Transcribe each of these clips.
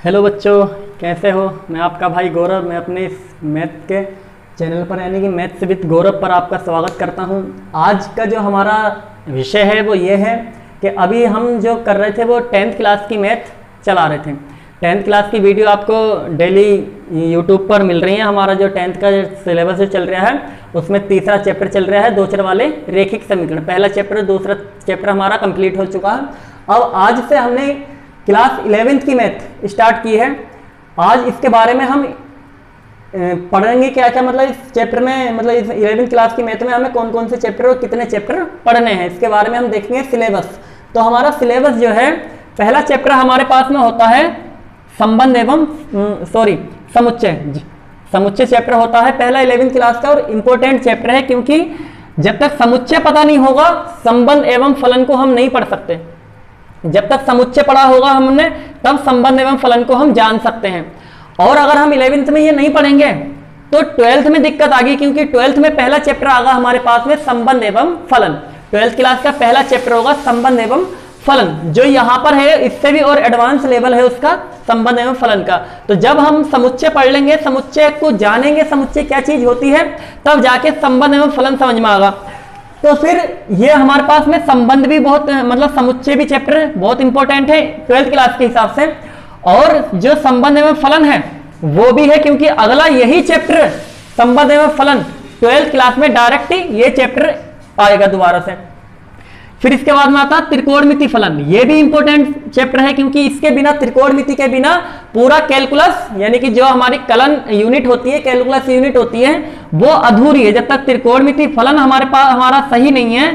Hello बच्चों, कैसे हो। मैं आपका भाई गौरव। मैं अपने इस मैथ के चैनल पर यानी कि मैथ्स विद गौरव पर आपका स्वागत करता हूं। आज का जो हमारा विषय है वो ये है कि अभी हम जो कर रहे थे वो 10th क्लास की मैथ चला रहे थे। 10th क्लास की वीडियो आपको डेली यूट्यूब पर मिल रही है। हमारा जो 10th का सिलेबस चल रहा है उसमें तीसरा चैप्टर चल रहा है, दो चर वाले रेखिक समीकरण। पहला चैप्टर दूसरा चैप्टर हमारा कंप्लीट हो चुका है। अब आज से हमने क्लास 11th की मैथ स्टार्ट की है। आज इसके बारे में हम पढ़ेंगे क्या क्या, मतलब इस चैप्टर में, मतलब इस 11th क्लास की मैथ में हमें कौन कौन से चैप्टर और कितने चैप्टर पढ़ने हैं, इसके बारे में हम देखेंगे सिलेबस। तो हमारा सिलेबस जो है, पहला चैप्टर हमारे पास में होता है संबंध एवं समुच्चय। समुच्चय चैप्टर होता है पहला 11th क्लास का, और इंपॉर्टेंट चैप्टर है क्योंकि जब तक समुच्चय पता नहीं होगा संबंध एवं फलन को हम नहीं पढ़ सकते। जब तक समुच्चय पढ़ा होगा हमने तब संबंध एवं फलन को हम जान सकते हैं। और अगर हम 11th में ये नहीं पढ़ेंगे तो 12th में दिक्कत आ गई, क्योंकि 12th में पहला चैप्टर आगा हमारे पास में संबंध एवं फलन। 12th क्लास का पहला चैप्टर होगा संबंध एवं फलन, जो यहाँ पर है इससे भी और एडवांस लेवल है उसका, संबंध एवं फलन का। तो जब हम समुच्चय पढ़ लेंगे, समुच्चय को जानेंगे, समुच्चय क्या चीज होती है, तब जाके संबंध एवं फलन समझ में आएगा। तो फिर ये हमारे पास में संबंध भी बहुत, मतलब समुच्चय भी चैप्टर बहुत इंपॉर्टेंट है 12th क्लास के हिसाब से, और जो संबंध एवं फलन है वो भी है, क्योंकि अगला यही चैप्टर संबंध एवं फलन 12th क्लास में डायरेक्ट ही ये चैप्टर आएगा दोबारा से। फिर इसके बाद में आता त्रिकोणमिति फलन। ये भी इंपॉर्टेंट चैप्टर है, क्योंकि इसके बिना, त्रिकोणमिति के बिना पूरा कैलकुलस यानी कि जो हमारी कलन यूनिट होती है, कैलकुलस यूनिट होती है, वो अधूरी है। जब तक त्रिकोणमिति फलन हमारे पास हमारा सही नहीं है,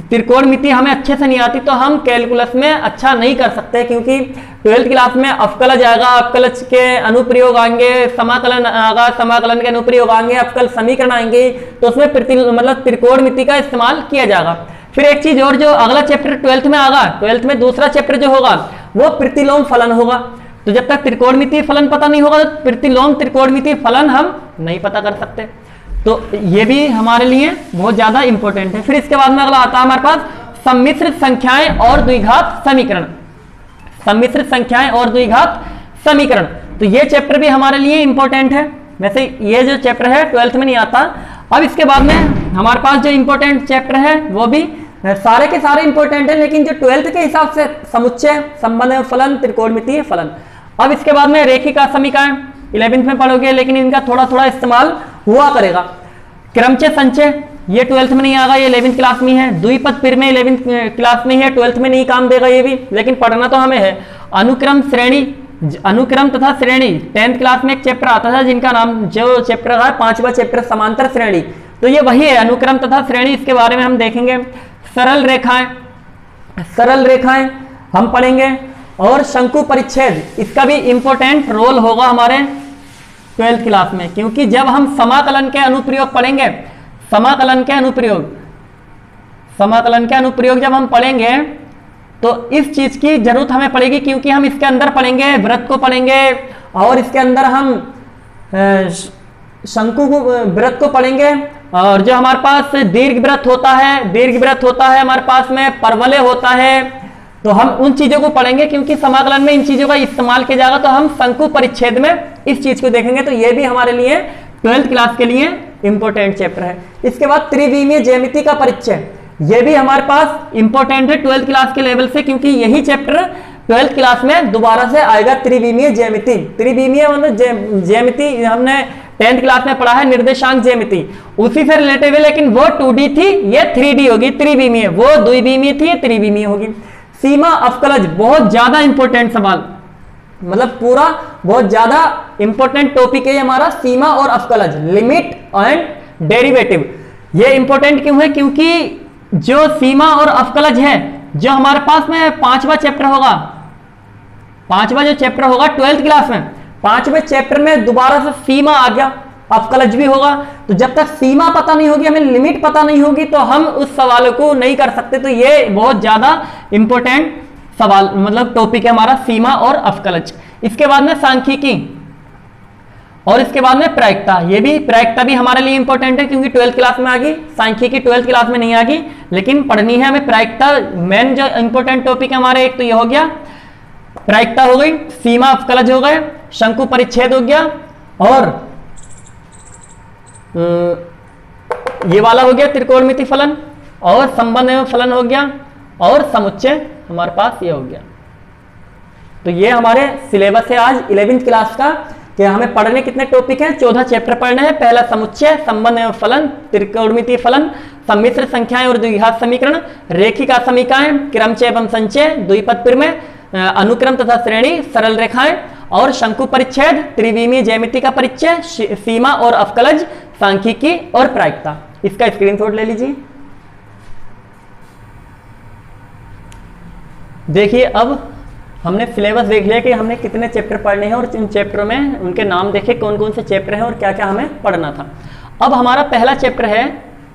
त्रिकोणमिति हमें अच्छे से नहीं आती, तो हम कैलकुलस में अच्छा नहीं कर सकते। क्योंकि 12th क्लास में अवकलज आएगा, अवकलज के अनुप्रयोग आएंगे, समाकलन आएगा, समाकलन के अनुप्रयोग आएंगे, अवकल समीकरण आएंगे, तो उसमें मतलब त्रिकोणमिति का इस्तेमाल किया जाएगा। फिर एक चीज और, जो अगला चैप्टर 12th में आएगा, 12th में दूसरा चैप्टर जो होगा वो प्रतिलोम फलन होगा। तो जब तक त्रिकोणमिति फलन पता नहीं होगा तो प्रतिलोम त्रिकोणमिति फलन हम नहीं पता कर सकते। तो ये भी हमारे लिए बहुत ज्यादा इंपॉर्टेंट है। फिर इसके बाद में अगला आता है हमारे पास सम्मिश्रित संख्याएं और द्विघात समीकरण। सम्मिश्रित संख्याएं और द्विघात समीकरण, तो ये चैप्टर भी हमारे लिए इंपॉर्टेंट है। वैसे ये जो चैप्टर है 12th में नहीं आता। अब इसके बाद में हमारे पास जो इंपॉर्टेंट चैप्टर है वो भी सारे के सारे इंपॉर्टेंट है, लेकिन जो 12th के हिसाब से समुच्चय, संबंध एवं फलन, त्रिकोणमितीय फलन। अब इसके बाद में रेखिका समीकरण 11th में पढ़ोगे, लेकिन इनका थोड़ा थोड़ा इस्तेमाल हुआ करेगा। क्रमचय संचय ये 12th में नहीं आएगा, ये 11th क्लास में है। द्विपद पिरमेय 11th क्लास में है, 12th में नहीं काम देगा ये भी, लेकिन पढ़ना तो हमें है। अनुक्रम श्रेणी, अनुक्रम तथा श्रेणी 10th क्लास में एक चैप्टर आता था जिनका नाम, जो चैप्टर है 5वां चैप्टर समांतर श्रेणी, तो ये वही है अनुक्रम तथा श्रेणी। इसके बारे में हम देखेंगे। सरल रेखाएं, सरल रेखाएं हम पढ़ेंगे, और शंकु परिच्छेद, इसका भी इंपॉर्टेंट रोल होगा हमारे 12th क्लास में, क्योंकि जब हम समाकलन के अनुप्रयोग पढ़ेंगे, समाकलन के अनुप्रयोग, समाकलन के अनुप्रयोग जब हम पढ़ेंगे तो इस चीज की जरूरत हमें पड़ेगी, क्योंकि हम इसके अंदर पढ़ेंगे, वृत्त को पढ़ेंगे, और इसके अंदर हम शंकु को, वृत्त को पढ़ेंगे, और जो हमारे पास दीर्घ वृत्त होता है, दीर्घ वृत्त होता है हमारे पास में, परवलय होता है, तो हम उन चीजों को पढ़ेंगे, क्योंकि समाकलन में इन चीजों का इस्तेमाल किया जाएगा। तो हम शंकु परिच्छेद में इस चीज को देखेंगे। तो ये भी हमारे लिए 12th क्लास के लिए इंपॉर्टेंट चैप्टर है। इसके बाद त्रिविमीय ज्यामिति का परिचय, ये भी हमारे पास इंपॉर्टेंट है 12th क्लास के लेवल से, क्योंकि यही चैप्टर 12th क्लास में दोबारा से आएगा। त्रिविमीय ज्यामिति, त्रिविमीय मतलब ज्यामिति हमने 10th क्लास में पढ़ा है, निर्देशांक ज्यामिति, उसी से रिलेटेड है, लेकिन वो 2D थी, ये 3D होगी। त्रिविमीय, वो द्विविमीय थी, ये त्रिविमीय होगी। सीमा अवकलज बहुत ज्यादा इंपॉर्टेंट सवाल, मतलब पूरा बहुत ज्यादा इंपॉर्टेंट टॉपिक है हमारा, सीमा और अवकलज, लिमिट एंड डेरिवेटिव। ये इंपॉर्टेंट क्यों है? क्योंकि जो सीमा और अवकलज है, जो हमारे पास में 5वां चैप्टर होगा, 5वां जो चैप्टर होगा 12th क्लास में, 5वें चैप्टर में दोबारा से सीमा आ गया, अवकलज भी होगा। तो जब तक सीमा पता नहीं होगी, हमें लिमिट पता नहीं होगी, तो हम उस सवाल को नहीं कर सकते। तो ये बहुत ज्यादा इंपॉर्टेंट सवाल, मतलब टॉपिक है हमारा, सीमा और अवकलज। इसके बाद में सांख्यिकी, और इसके बाद में प्रायिकता। ये भी, प्रायिकता भी हमारे लिए इंपॉर्टेंट है, क्योंकि 12th क्लास में आ गई, सांख्यिकी 12th क्लास में नहीं आ गई, लेकिन पढ़नी है हमें प्रायिकता। मेन जो इंपॉर्टेंट टॉपिक है हमारे, एक तो ये हो गया प्रायिकता हो गई, सीमा अवकलज हो गए, शंकु परिच्छेद हो गया, और ये वाला हो गया त्रिकोणमिति फलन, और संबंध एवं फलन हो गया, और समुच्चय हमारे पास ये हो गया। तो ये हमारे सिलेबस है आज 11वीं क्लास का कि हमें पढ़ने कितने टॉपिक हैं, 14 चैप्टर पढ़ने हैं। पहला समुच्चय, संबंध एवं फलन, त्रिकोणमितीय फलन, सम्मिश्र संख्याएं और द्विघात समीकरण, रेखिका समीकरण, क्रमचय एवं संचय, द्विपद प्रमेय, अनुक्रम तथा श्रेणी, सरल रेखाएं, और शंकु परिच्छेद, त्रिविमीय ज्यामिति का परिचय, सीमा और अवकलज, सांख्यिकी और प्रायिकता। इसका स्क्रीनशॉट ले लीजिए। देखिए अब हमने सिलेबस देख लिया कि हमने कितने चैप्टर पढ़ने हैं और इन चैप्टरों में उनके नाम देखे कौन कौन से चैप्टर हैं और क्या क्या हमें पढ़ना था। अब हमारा पहला चैप्टर है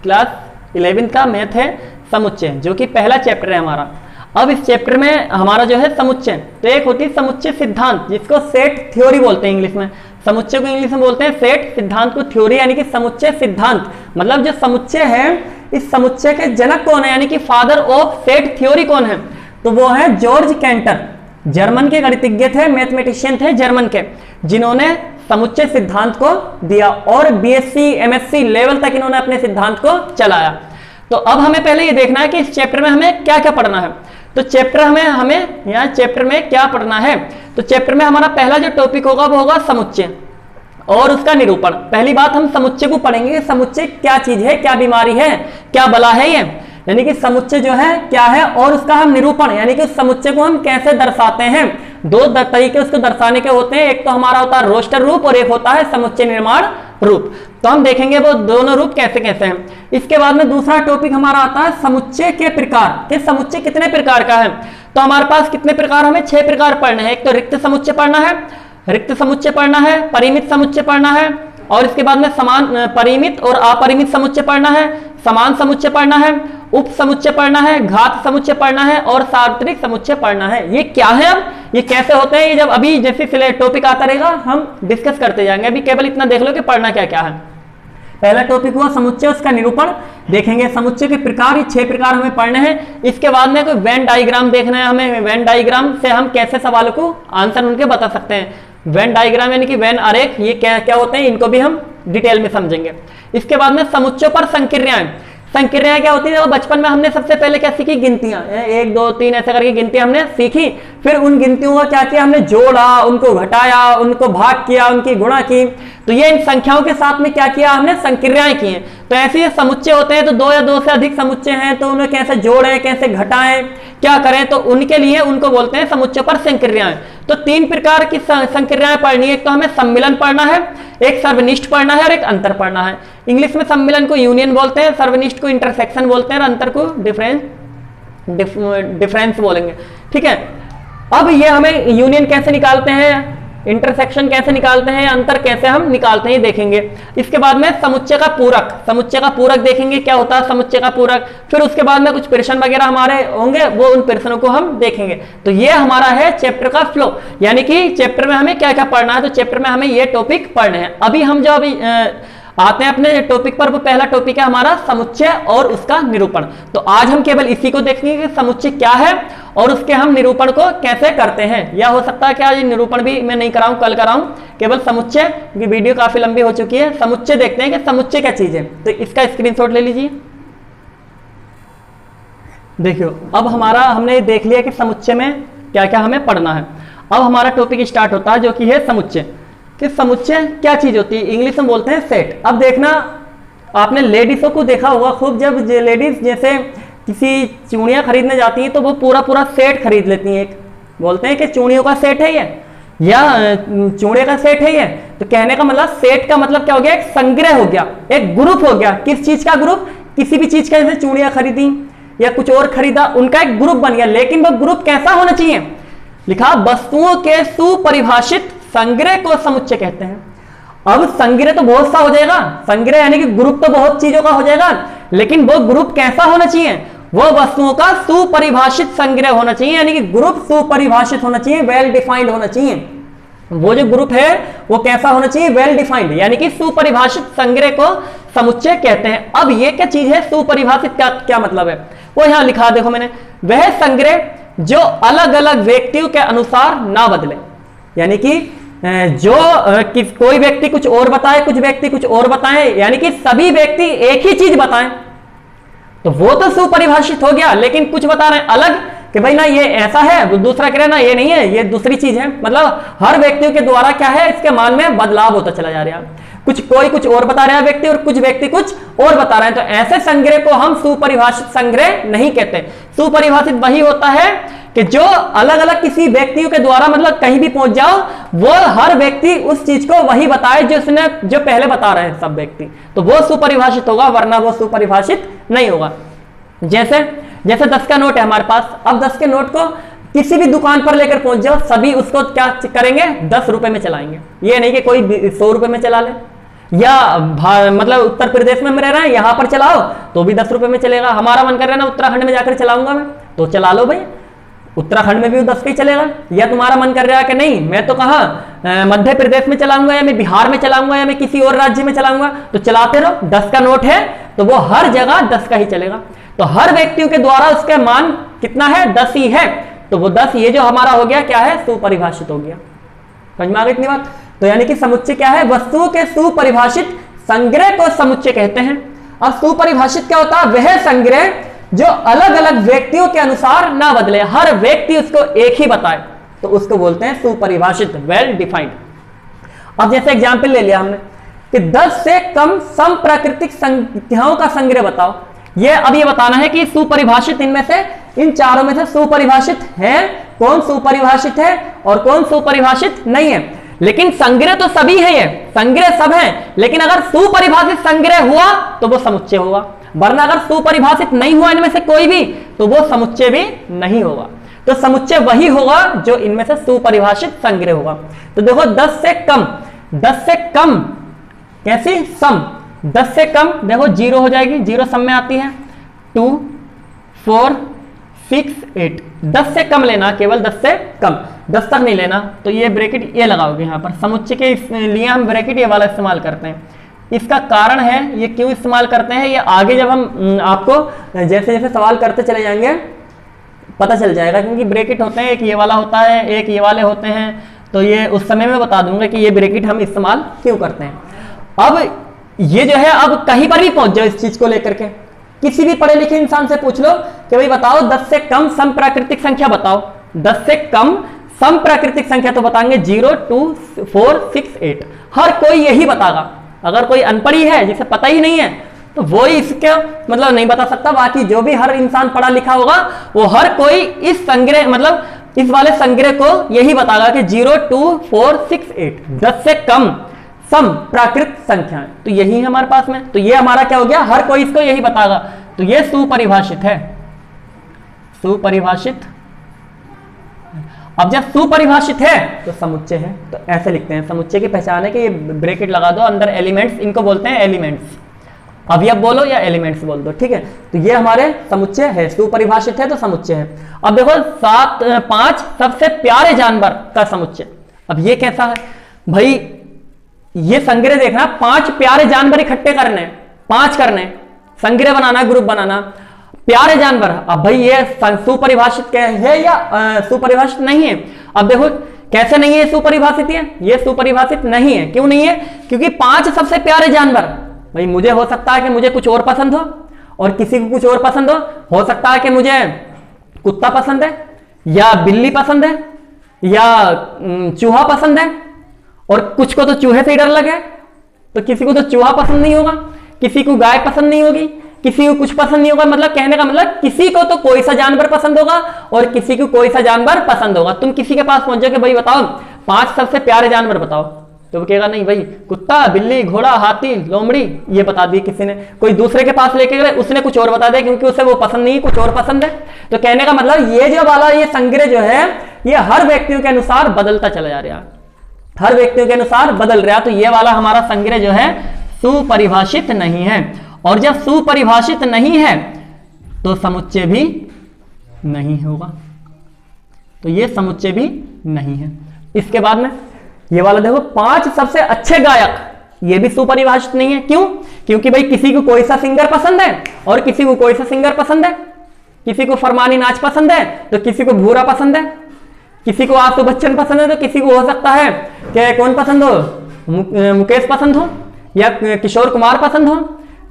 क्लास 11 का मैथ है समुच्चय, जो कि पहला चैप्टर है हमारा। अब इस चैप्टर में हमारा जो है समुच्चय, तो एक होती है समुच्चय सिद्धांत, जिसको सेट थ्योरी बोलते हैं इंग्लिश में। समुच्चय को इंग्लिश में बोलते हैं सेट, सिद्धांत को थ्योरी, यानी कि समुच्चय सिद्धांत। मतलब जो समुच्चय है, इस समुच्चय के जनक कौन है, यानी कि फादर ऑफ सेट थ्योरी कौन है, तो वो है जॉर्ज कैंटर। जर्मन के गणितज्ञ थे, मैथमेटिशियन थे जर्मन के, जिन्होंने समुच्चय सिद्धांत को दिया और बीएससी एमएससी लेवल तक इन्होंने अपने सिद्धांत को चलाया। तो अब हमें पहले ये देखना है कि इस चैप्टर में हमें क्या क्या पढ़ना है। तो चैप्टर हमें यहाँ चैप्टर में क्या पढ़ना है, तो चैप्टर में हमारा पहला जो टॉपिक होगा वो होगा समुच्चय और उसका निरूपण। पहली बात हम समुच्चय को पढ़ेंगे, समुच्चय क्या चीज है, क्या बीमारी है, क्या बला है ये, यानी कि समुच्चय जो है क्या है, और उसका हम निरूपण, यानी कि समुच्चय को हम कैसे दर्शाते हैं। दो तरीके उसको दर्शाने के होते हैं, एक तो हमारा होता है रोस्टर रूप और एक होता है समुच्चय निर्माण रूप। तो हम देखेंगे वो दोनों रूप कैसे कैसे हैं। इसके बाद में दूसरा टॉपिक हमारा आता है समुच्चय के प्रकार, कि समुच्चय कितने प्रकार का है। तो हमारे पास कितने प्रकार, हमें 6 प्रकार पढ़ने हैं। एक तो रिक्त समुच्चय पढ़ना है, रिक्त समुच्चय पढ़ना है, परिमित समुच्चय पढ़ना है, और इसके बाद में समान परिमित और अपरिमित समुच्चय पढ़ना है, समान समुच्चय पढ़ना है, उप समुच्चय पढ़ना है, घात समुच्चय पढ़ना है, और सार्वत्रिक समुच्चय पढ़ना है। ये क्या है, अब ये कैसे होते हैं, ये जब अभी जैसे टॉपिक आता रहेगा हम डिस्कस करते जाएंगे। अभी केवल इतना देख लो कि पढ़ना क्या क्या है। पहला टॉपिक हुआ समुच्चय, उसका निरूपण देखेंगे। समुच्चय के प्रकार, ये 6 प्रकार हमें पढ़ने हैं। इसके बाद में कोई वेन डायग्राम देखना है हमें। वेन डायग्राम से हम कैसे सवालों को आंसर उनके बता सकते हैं। वेन डायग्राम यानी कि वेन आरेख, ये क्या क्या होते हैं, इनको भी हम डिटेल में समझेंगे। इसके बाद में समुच्चयों पर संक्रियाएं। संक्रियाएं क्या होती है, बचपन में हमने सबसे पहले क्या सीखी, गिनतियां, 1 2 3 ऐसे करके गिनतियां हमने सीखी। फिर उन गिनतियों का क्या किया, हमने जोड़ा, उनको घटाया, उनको भाग किया, उनकी गुणा की। तो ये इन संख्याओं के साथ में क्या किया, हमने संक्रियाएं की हैं। तो ऐसे ये समुच्चय होते हैं, तो 2 या 2 से अधिक समुच्चय हैं, तो उन्हें कैसे जोड़ें, कैसे घटाएं, क्या करें, तो उनके लिए उनको बोलते हैं समुच्चय पर संक्रियाएं। तो 3 प्रकार की संक्रियाएं पढ़नी है। एक तो हमें सम्मिलन पढ़ना है, एक सर्वनिष्ठ पढ़ना है और एक अंतर पढ़ना है। इंग्लिश में सम्मिलन को यूनियन बोलते हैं, सर्वनिष्ठ को इंटरसेक्शन बोलते हैं और अंतर को डिफरेंस बोलेंगे। ठीक है, अब ये हमें यूनियन कैसे निकालते हैं, इंटरसेक्शन कैसे निकालते हैं, अंतर कैसे हम निकालते हैं, देखेंगे। इसके बाद में समुच्चय का पूरक, समुच्चय का पूरक देखेंगे क्या होता है समुच्चय का पूरक। फिर उसके बाद में कुछ प्रश्न वगैरह हमारे होंगे, वो उन प्रश्नों को हम देखेंगे। तो ये हमारा है चैप्टर का फ्लो, यानी कि चैप्टर में हमें क्या क्या पढ़ना है। तो चैप्टर में हमें ये टॉपिक पढ़ने हैं। अभी हम जो अभी आते हैं अपने टॉपिक पर, वो पहला टॉपिक है हमारा समुच्चय और उसका निरूपण। तो आज हम केवल इसी को देखेंगे कि समुच्चय क्या है और उसके हम निरूपण को कैसे करते हैं। या हो सकता है कि आज निरूपण भी मैं नहीं कराऊं, कल कराऊं, केवल समुच्चय की वीडियो काफी लंबी हो चुकी है। समुच्चय देखते हैं कि समुच्चय क्या चीज है। तो इसका स्क्रीनशॉट ले लीजिए। देखियो, अब हमारा हमने देख लिया कि समुच्चय में क्या क्या हमें पढ़ना है। अब हमारा टॉपिक स्टार्ट होता है, जो कि है समुच्चय। कि समुच्चय क्या चीज होती है, इंग्लिश में बोलते हैं सेट। अब देखना, आपने लेडीजों को देखा होगा खूब, जब लेडीज जैसे किसी चूड़ियां खरीदने जाती हैं तो वो पूरा पूरा सेट खरीद लेती हैं। एक बोलते हैं कि चूड़ियों का सेट है ये, या चूड़े का सेट है ये। तो कहने का मतलब सेट का मतलब क्या हो गया, एक संग्रह हो गया, एक ग्रुप हो गया। किस चीज का ग्रुप, किसी भी चीज का, जैसे चूड़ियां खरीदी या कुछ और खरीदा, उनका एक ग्रुप बन गया। लेकिन वो ग्रुप कैसा होना चाहिए, लिखा वस्तुओं के सुपरिभाषित संग्रह को समुच्चय कहते हैं। अब संग्रह तो बहुत सा हो जाएगा, संग्रह यानी कि ग्रुप तो बहुत चीजों का हो जाएगा, लेकिन वो ग्रुप कैसा होना चाहिए, वो वस्तुओं का सुपरिभाषित संग्रह होना चाहिए। यानी कि ग्रुप सुपरिभाषित होना चाहिए, वेल डिफाइंड होना चाहिए। वो जो ग्रुप है वो कैसा होना चाहिए, वेल डिफाइंड, यानी कि सुपरिभाषित संग्रह को समुच्चय कहते हैं। अब ये क्या चीज है सुपरिभाषित, क्या क्या मतलब है, वो यहां लिखा देखो मैंने, वह संग्रह जो अलग अलग व्यक्तियों के अनुसार ना बदले। यानी कि कोई व्यक्ति कुछ और बताए, कुछ व्यक्ति कुछ और बताएं, यानी कि सभी व्यक्ति एक ही चीज बताएं, तो वो तो सुपरिभाषित हो गया। लेकिन कुछ बता रहे हैं अलग कि भाई ना ये ऐसा है, दूसरा कह रहे हैं ना ये नहीं है, ये दूसरी चीज है। मतलब हर व्यक्तियों के द्वारा क्या है, इसके मान में बदलाव होता चला जा रहा है। कोई कुछ और बता रहा है व्यक्ति और कुछ व्यक्ति कुछ और बता रहे हैं, तो ऐसे संग्रह को हम सुपरिभाषित संग्रह नहीं कहते। सुपरिभाषित वही होता है कि जो अलग अलग किसी व्यक्तियों के द्वारा, मतलब कहीं भी पहुंच जाओ, वो हर व्यक्ति उस चीज को वही बताए जो पहले बता रहे हैं सब व्यक्ति, तो वो सुपरिभाषित होगा, वरना वो सुपरिभाषित नहीं होगा। जैसे 10 का नोट है हमारे पास, अब 10 के नोट को किसी भी दुकान पर लेकर पहुंच जाओ, सभी उसको क्या करेंगे, 10 रुपए में चलाएंगे। ये नहीं कि कोई 100 रुपए में चला ले, या मतलब उत्तर प्रदेश में रह रहे हैं यहां पर चलाओ तो भी 10 रुपए में चलेगा। हमारा मन कर रहा है ना उत्तराखंड में जाकर चलाऊंगा मैं, तो चला लो भाई, उत्तराखंड में भी 10 का ही चलेगा। या तुम्हारा मन कर रहा है कि नहीं मैं तो कहा मध्य प्रदेश में चलाऊंगा, या मैं बिहार में चलाऊंगा, या मैं किसी और राज्य में चलाऊंगा, तो चलाते रहो। 10 का नोट है तो वो हर जगह 10 का ही चलेगा। तो हर व्यक्तियों के द्वारा उसका मान कितना है, 10 ही है, तो वो 10 ये जो हमारा हो गया क्या है, सुपरिभाषित हो गया। समझ में आ गई इतनी बात। तो यानी कि समुच्चय क्या है, वस्तुओं के सुपरिभाषित संग्रह को समुच्चय कहते हैं। अब सुपरिभाषित क्या होता है, वह संग्रह जो अलग अलग व्यक्तियों के अनुसार ना बदले, हर व्यक्ति उसको एक ही बताए, तो उसको बोलते हैं सुपरिभाषित, वेल डिफाइंड। अब जैसे एग्जाम्पल ले लिया हमने कि 10 से कम सम प्राकृतिक संख्याओं का संग्रह बताओ। अब ये बताना है कि सुपरिभाषित इनमें से, इन चारों में से सुपरिभाषित है, कौन सुपरिभाषित है और कौन सुपरिभाषित नहीं है। लेकिन संग्रह तो सभी है, ये संग्रह सब है, लेकिन अगर सुपरिभाषित संग्रह हुआ तो वो समुच्चय होगा, वरना अगर सुपरिभाषित नहीं हुआ इनमें से कोई भी तो वो समुच्चय भी नहीं होगा। तो समुच्चय वही होगा जो इनमें से सुपरिभाषित संग्रह होगा। तो देखो 10 से कम कैसी, सम, 10 से कम देखो 0 हो जाएगी, 0 सम में आती है, 2 4 6 8, 10 से कम लेना, केवल 10 से कम, 10 तक नहीं लेना। तो ये ब्रैकेट ये लगाओगे यहाँ पर, समुच्चय के लिए हम ब्रैकेट ये वाला इस्तेमाल करते हैं। इसका कारण है, ये क्यों इस्तेमाल करते हैं, ये आगे जब हम आपको जैसे जैसे सवाल करते चले जाएंगे पता चल जाएगा, क्योंकि ब्रैकेट होते हैं, एक ये वाला होता है, एक ये वाले होते हैं, तो ये उस समय में बता दूंगा कि ये ब्रैकेट हम इस्तेमाल क्यों करते हैं। अब ये जो है, अब कहीं पर भी पहुंच जाओ इस चीज को लेकर के, किसी भी पढ़े लिखे इंसान से पूछ लो कि भाई बताओ 10 से कम सम प्राकृतिक संख्या बताओ, 10 से कम सम प्राकृतिक संख्या, तो बताएंगे 0 2 4 6 8, हर कोई यही बतागा। अगर कोई अनपढ़ है जिसे पता ही नहीं है तो वो इसका मतलब नहीं बता सकता, बाकी जो भी हर इंसान पढ़ा लिखा होगा वो हर कोई इस संग्रह, मतलब इस वाले संग्रह को यही बतागा कि 0 2 4 6 8, 10 से कम सम प्राकृत संख्या, तो यही है हमारे पास में। तो ये हमारा क्या हो गया, हर कोई इसको यही बतागा, तो ये सुपरिभाषित है, सुपरिभाषित। अब जब सुपरिभाषित है तो समुच्चय है, तो ऐसे लिखते हैं। समुच्चय की पहचान है कि ये ब्रैकेट लगा दो, अंदर एलिमेंट्स, इनको बोलते हैं एलिमेंट्स। अवयव बोलो या एलिमेंट्स बोल दो, ठीक है। तो ये हमारे समुच्चय है, सुपरिभाषित है तो समुच्चय है। अब देखो 5 सबसे प्यारे जानवर का समुच्चय। अब ये कैसा है भाई, ये संग्रह देखना, 5 प्यारे जानवर इकट्ठे करने, 5 करने, संग्रह बनाना, ग्रुप बनाना, प्यारे जानवर। अब भाई ये सुपरिभाषित है या सुपरिभाषित नहीं है। अब देखो कैसे नहीं है सुपरिभाषित, ये सुपरिभाषित नहीं है। क्यों नहीं है, क्योंकि 5 सबसे प्यारे जानवर, भाई मुझे हो सकता है कि मुझे कुछ और पसंद हो और किसी को कुछ और पसंद हो सकता है कि मुझे कुत्ता पसंद है या बिल्ली पसंद है या चूहा पसंद है, और कुछ को तो चूहे से ही डर लगे, तो किसी को तो चूहा पसंद नहीं होगा, किसी को गाय पसंद नहीं होगी, किसी को कुछ पसंद नहीं होगा। मतलब कहने का मतलब किसी को तो कोई सा जानवर पसंद होगा और किसी को कोई सा जानवर पसंद होगा। तुम किसी के पास पहुंचो कि भाई बताओ 5 सबसे प्यारे जानवर बताओ, तो वो कहेगा नहीं भाई कुत्ता, बिल्ली, घोड़ा, हाथी, लोमड़ी, ये बता दी किसी ने। कोई दूसरे के पास लेके गए, उसने कुछ और बता दिया, क्योंकि उसे वो पसंद नहीं, कुछ और पसंद है। तो कहने का मतलब ये जो वाला ये संग्रह जो है ये हर व्यक्तियों के अनुसार बदलता चला जा रहा है, हर व्यक्तियों के अनुसार बदल रहा है। तो ये वाला हमारा संग्रह जो है सुपरिभाषित नहीं है, और जब सुपरिभाषित नहीं है तो समुच्चय भी नहीं होगा, तो ये समुच्चय भी नहीं है। इसके बाद में ये वाला देखो 5 सबसे अच्छे गायक, ये भी सुपरिभाषित नहीं है। क्यों, क्योंकि भाई किसी को कोई सा सिंगर पसंद है और किसी को कोई सा सिंगर पसंद है, किसी को फरमानी नाच पसंद है तो किसी को भूरा पसंद है, किसी को आशु बच्चन पसंद है तो किसी को हो सकता है कि कौन पसंद हो, मुकेश पसंद हो, या किशोर कुमार पसंद हो,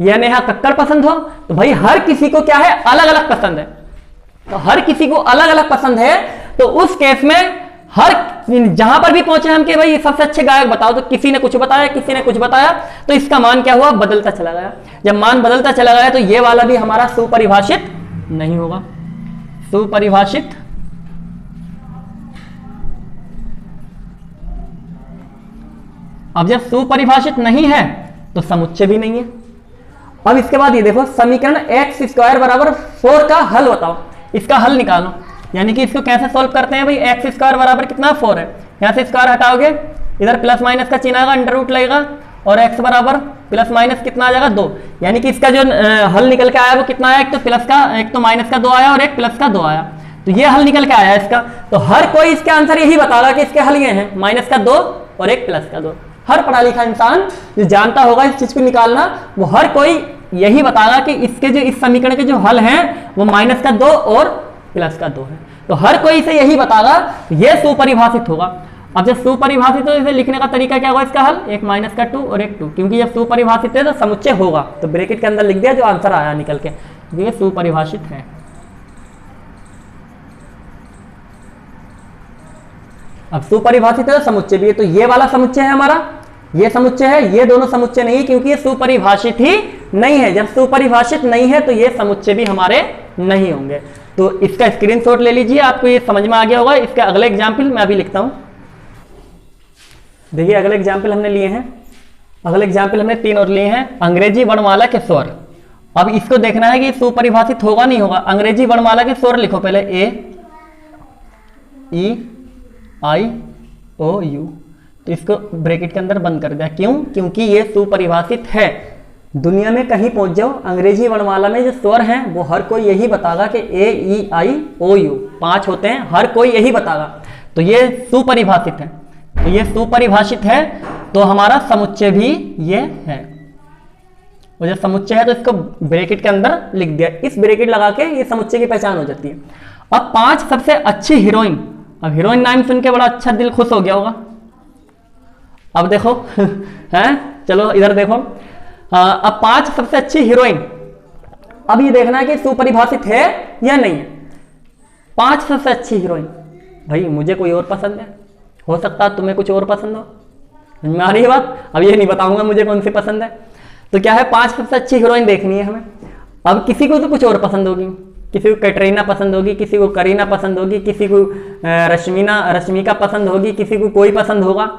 या नेहा कक्कड़ पसंद हो। तो भाई हर किसी को क्या है, अलग अलग पसंद है। तो हर किसी को अलग अलग पसंद है, तो उस केस में हर जहां पर भी पहुंचे हम कि भाई सबसे अच्छे गायक बताओ, तो किसी ने कुछ बताया, किसी ने कुछ बताया, तो इसका मान क्या हुआ, बदलता चला गया। जब मान बदलता चला गया तो ये वाला भी हमारा सुपरिभाषित नहीं होगा। सुपरिभाषित अब जब सुपरिभाषित नहीं है तो समुच्चय भी नहीं है। अब इसके बाद ये देखो, समीकरण एक्स स्क्वायर बराबर 4 का हल बताओ, इसका हल निकालो। यानी कि इसको कैसे सॉल्व करते हैं भाई, एक्स स्क्वायर बराबर कितना 4 है, यहां से स्क्वायर हटाओगे, इधर प्लस माइनस का चिन्ह आएगा, अंडर रूट लगेगा, और एक्स बराबर प्लस माइनस कितना आ जाएगा 2। यानी कि इसका जो हल निकल के आया वो कितना आया, एक तो प्लस का, एक तो माइनस का 2 आया और एक प्लस का 2 आया। तो ये हल निकल के आया इसका। तो हर कोई इसके आंसर यही बताएगा कि इसके हल ये हैं, माइनस का 2 और एक प्लस का 2। हर पढ़ा लिखा इंसान जो जानता होगा इस चीज को निकालना, वो हर कोई यही बताएगा कि इसके जो इस समीकरण के जो हल हैं वो माइनस का 2 और प्लस का 2 है। तो हर कोई इसे यही बताएगा, ये सुपरिभाषित होगा। अब जब सुपरिभाषित हो इसे लिखने का तरीका क्या होगा, इसका हल एक माइनस का 2 और एक 2, क्योंकि ये सुपरिभाषित है तो समुच्चय होगा, तो ब्रैकेट के अंदर लिख दिया जो आंसर आया निकल के, ये सुपरिभाषित है। अब सुपरिभाषित है तो समुच्चय भी है, तो ये वाला समुच्चय है हमारा, ये समुच्चय है, ये दोनों समुच्चय नहीं है क्योंकि ये सुपरिभाषित ही नहीं है। जब सुपरिभाषित नहीं है तो ये समुच्चय भी हमारे नहीं होंगे। तो इसका स्क्रीनशॉट ले लीजिए, आपको ये समझ में आ गया होगा। इसका अगले एग्जाम्पल मैं अभी लिखता हूं। देखिए अगले एग्जाम्पल हमने लिए हैं, अगले एग्जाम्पल हमने 3 और लिए हैं। अंग्रेजी वर्णमाला के स्वर, अब इसको देखना है कि सुपरिभाषित होगा नहीं होगा। अंग्रेजी वर्णमाला के स्वर लिखो पहले, ए ई आई ओ यू, तो इसको ब्रैकेट के अंदर बंद कर दिया। क्यों? क्योंकि ये सुपरिभाषित है। दुनिया में कहीं पहुंच जाओ, अंग्रेजी वर्णमाला में जो स्वर हैं वो हर कोई यही बताएगा कि ए ई आई ओ यू 5 होते हैं, हर कोई यही बताएगा। तो ये सुपरिभाषित है, तो ये सुपरिभाषित है, तो हमारा समुच्चय भी ये है। और जब समुच्चय है तो इसको ब्रैकेट के अंदर लिख दिया। इस ब्रैकेट लगा के ये समुच्चय की पहचान हो जाती है। अब 5 सबसे अच्छी हीरोइन, अब हीरोइन नाम सुन के बड़ा अच्छा दिल खुश हो गया होगा। अब देखो हैं, चलो इधर देखो, अब 5 सबसे अच्छी हीरोइन, अब ये देखना है कि सुपरिभाषित है या नहीं है। 5 सबसे अच्छी हीरोइन, भाई मुझे कोई और पसंद है, हो सकता है तुम्हें कुछ और पसंद हो, समझ में आ रही है बात। अब ये नहीं बताऊंगा मुझे कौन सी पसंद है। तो क्या है, 5 सबसे अच्छी हीरोइन देखनी है हमें। अब किसी को तो कुछ और पसंद होगी, किसी को कैटरीना पसंद होगी, किसी को करीना पसंद होगी, किसी को रश्मिका पसंद होगी, किसी को कोई पसंद होगा।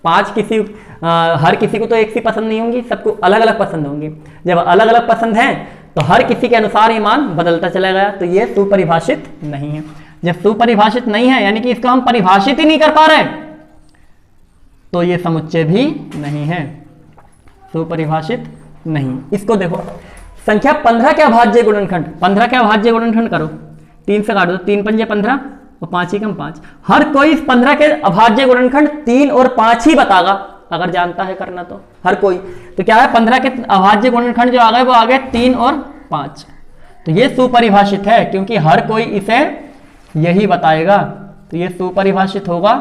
5 किसी हर किसी को तो एक सी पसंद नहीं होंगी, सबको अलग अलग पसंद होंगी। जब अलग अलग पसंद है तो हर किसी के अनुसार ये मान बदलता चला गया, तो ये सुपरिभाषित नहीं है। जब सुपरिभाषित नहीं है यानी कि इसको हम परिभाषित ही नहीं कर पा रहे, तो ये समुच्चय भी नहीं है, सुपरिभाषित नहीं। इसको देखो, संख्या 15 के अभाज्य गुणनखंड, 15 के अभाज्य गुणनखंड करो, 3 से काट दो, 3 पंजे 15 और 5 ही कम 5। हर कोई इस 15 के अभाज्य गुणनखंड 3 और 5 ही बताएगा, अगर जानता है करना तो हर कोई। तो क्या है, 15 के अभाज्य गुणनखंड जो आ गए वो आ गए 3 और 5। तो ये सुपरिभाषित है क्योंकि हर कोई इसे यही बताएगा, तो ये सुपरिभाषित होगा,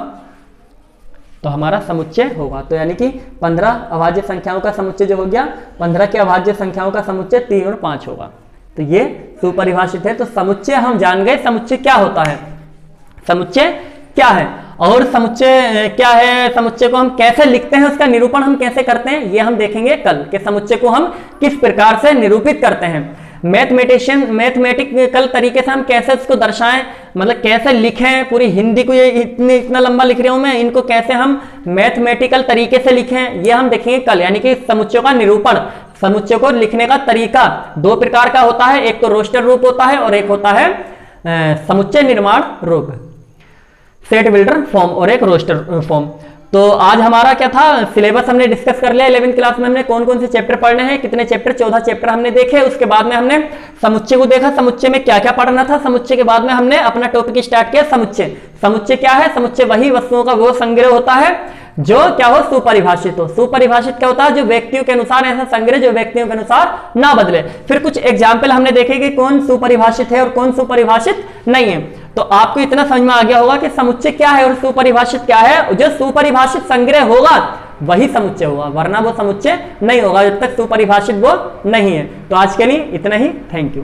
तो हमारा समुच्चय होगा। तो यानी कि 15 अभाज्य संख्याओं का समुच्चय जो हो गया, 15 के अभाज्य संख्याओं का समुच्चय 3 और 5 होगा, तो ये सुपरिभाषित है। तो समुच्चय हम जान गए, समुच्चय क्या होता है, समुच्चय क्या है, और समुच्चय क्या है, समुच्चय को हम कैसे लिखते हैं, उसका निरूपण हम कैसे करते हैं, ये हम देखेंगे कल कि समुच्चय को हम किस प्रकार से निरूपित करते हैं। मैथमेटिकल तरीके से हम कैसे उसको दर्शाएं, मतलब कैसे लिखें, पूरी हिंदी को ये इतना लंबा लिख रहा हूं मैं, इनको कैसे हम मैथमेटिकल तरीके से लिखें, ये हम देखेंगे कल। यानी कि समुच्चयों का निरूपण, समुच्चय को लिखने का तरीका 2 प्रकार का होता है, एक तो रोस्टर रूप होता है और एक होता है समुच्चय निर्माण रूप, सेट बिल्डर फॉर्म, और एक रोस्टर फॉर्म। तो आज हमारा क्या था, सिलेबस हमने डिस्कस कर लिया। 11वीं क्लास में हमने कौन कौन से चैप्टर पढ़ने हैं, कितने चैप्टर, 14 चैप्टर हमने देखे। उसके बाद में हमने समुच्चय को देखा, समुच्चय में क्या क्या पढ़ना था। समुच्चय के बाद में हमने अपना टॉपिक स्टार्ट किया समुच्चय। समुच्चय क्या है, समुच्चय वही वस्तुओं का वो संग्रह होता है जो क्या हो, सुपरिभाषित हो। सुपरिभाषित क्या होता है, जो व्यक्तियों के अनुसार, ऐसा संग्रह जो व्यक्तियों के अनुसार ना बदले। फिर कुछ एग्जाम्पल हमने देखे कि कौन सुपरिभाषित है और कौन सुपरिभाषित नहीं है। तो आपको इतना समझ में आ गया होगा कि समुच्चय क्या है और सुपरिभाषित क्या है। जो सुपरिभाषित संग्रह होगा वही समुच्चय होगा, वरना वो समुच्चय नहीं होगा जब तक सुपरिभाषित वो नहीं है। तो आज के लिए इतना ही, थैंक यू।